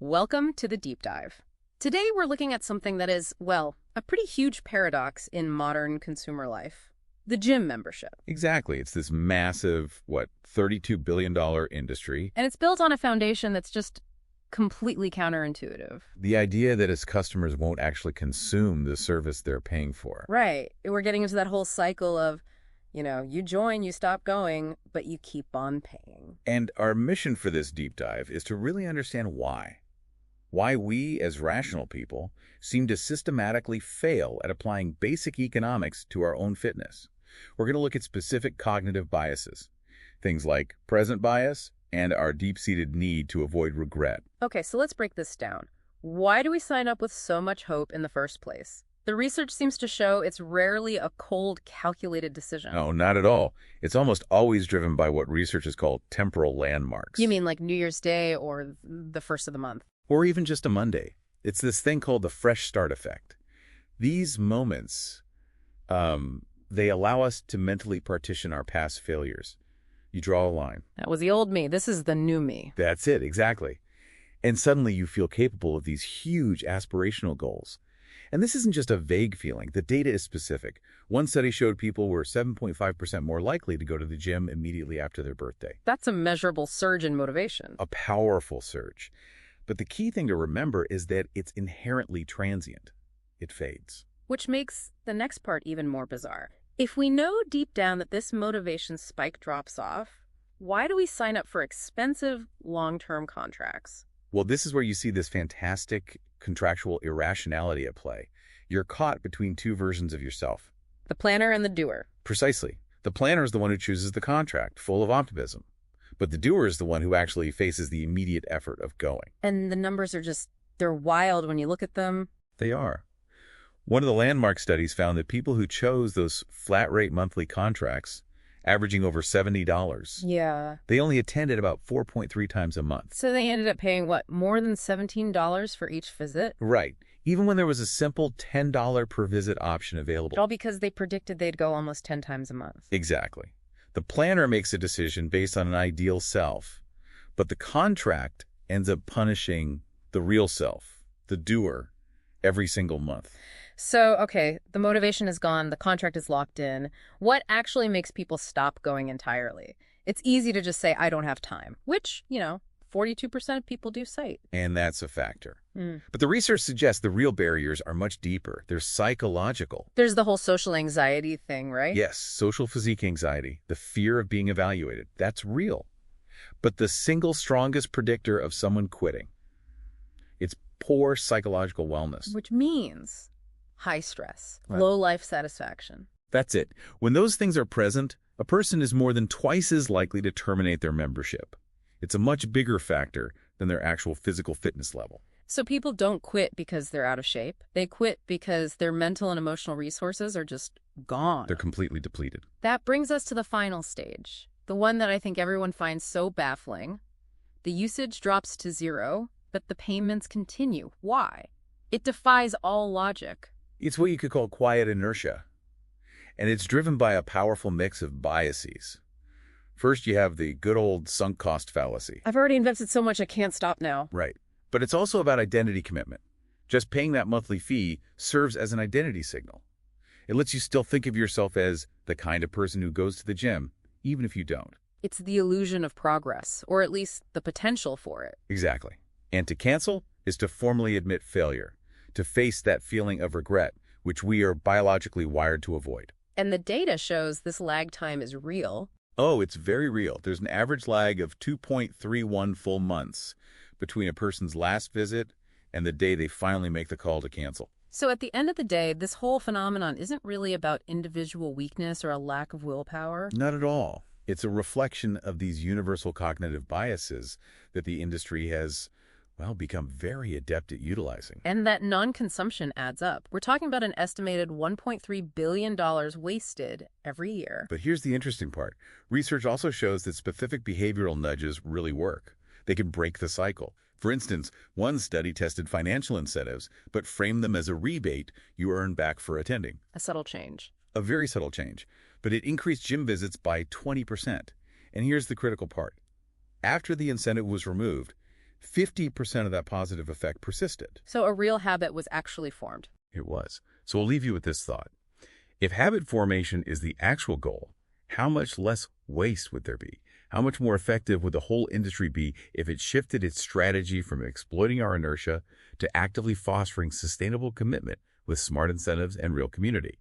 Welcome to the Deep Dive. Today we're looking at something that is, well, a pretty huge paradox in modern consumer life. The gym membership. Exactly. It's this massive, $32 billion industry. And it's built on a foundation that's just completely counterintuitive. The idea that its customers won't actually consume the service they're paying for. Right. We're getting into that whole cycle of, you join, you stop going, but you keep on paying. And our mission for this deep dive is to really understand why. Why we, as rational people, seem to systematically fail at applying basic economics to our own fitness. We're going to look at specific cognitive biases, things like present bias and our deep-seated need to avoid regret. Okay, so let's break this down. Why do we sign up with so much hope in the first place? The research seems to show it's rarely a cold, calculated decision. No, not at all. It's almost always driven by what researchers call temporal landmarks. You mean like New Year's Day or the first of the month? Or even just a Monday. It's this thing called the fresh start effect. These moments, they allow us to mentally partition our past failures. You draw a line. That was the old me. This is the new me. That's it, exactly. And suddenly you feel capable of these huge aspirational goals. And this isn't just a vague feeling. The data is specific. One study showed people were 7.5% more likely to go to the gym immediately after their birthday. That's a measurable surge in motivation. A powerful surge. But the key thing to remember is that it's inherently transient. It fades. Which makes the next part even more bizarre. If we know deep down that this motivation spike drops off, why do we sign up for expensive, long-term contracts? Well, this is where you see this fantastic contractual irrationality at play. You're caught between two versions of yourself. The planner and the doer. Precisely. The planner is the one who chooses the contract, full of optimism. But the doer is the one who actually faces the immediate effort of going. And the numbers are they're wild when you look at them. They are. One of the landmark studies found that people who chose those flat-rate monthly contracts, averaging over $70, Yeah. they only attended about 4.3 times a month. So they ended up paying, more than $17 for each visit? Right. Even when there was a simple $10 per visit option available. All because they predicted they'd go almost 10 times a month. Exactly. The planner makes a decision based on an ideal self, but the contract ends up punishing the real self, the doer, every single month. So, okay, the motivation is gone, the contract is locked in. What actually makes people stop going entirely? It's easy to just say, I don't have time, which, 42% of people do cite. And that's a factor. But the research suggests the real barriers are much deeper. They're psychological. There's the whole social anxiety thing, right? Yes, social physique anxiety, the fear of being evaluated, that's real. But the single strongest predictor of someone quitting, it's poor psychological wellness. Which means high stress, Right. low life satisfaction. That's it. When those things are present, a person is more than twice as likely to terminate their membership. It's a much bigger factor than their actual physical fitness level. So people don't quit because they're out of shape. They quit because their mental and emotional resources are just gone. They're completely depleted. That brings us to the final stage, the one that I think everyone finds so baffling. The usage drops to zero, but the payments continue. Why? It defies all logic. It's what you could call quiet inertia. And it's driven by a powerful mix of biases. First, you have the good old sunk cost fallacy. I've already invested so much I can't stop now. Right. But it's also about identity commitment. Just paying that monthly fee serves as an identity signal. It lets you still think of yourself as the kind of person who goes to the gym, even if you don't. It's the illusion of progress, or at least the potential for it. Exactly. And to cancel is to formally admit failure, to face that feeling of regret, which we are biologically wired to avoid. And the data shows this lag time is real. Oh, it's very real. There's an average lag of 2.31 full months between a person's last visit and the day they finally make the call to cancel. So at the end of the day, this whole phenomenon isn't really about individual weakness or a lack of willpower. Not at all. It's a reflection of these universal cognitive biases that the industry has, become very adept at utilizing. And that non-consumption adds up. We're talking about an estimated $1.3 billion wasted every year. But here's the interesting part. Research also shows that specific behavioral nudges really work. They can break the cycle. For instance, one study tested financial incentives, but framed them as a rebate you earn back for attending. A subtle change. A very subtle change, but it increased gym visits by 20%. And here's the critical part. After the incentive was removed, 50% of that positive effect persisted. So a real habit was actually formed. It was. So I'll leave you with this thought. If habit formation is the actual goal, how much less waste would there be? How much more effective would the whole industry be if it shifted its strategy from exploiting our inertia to actively fostering sustainable commitment with smart incentives and real community?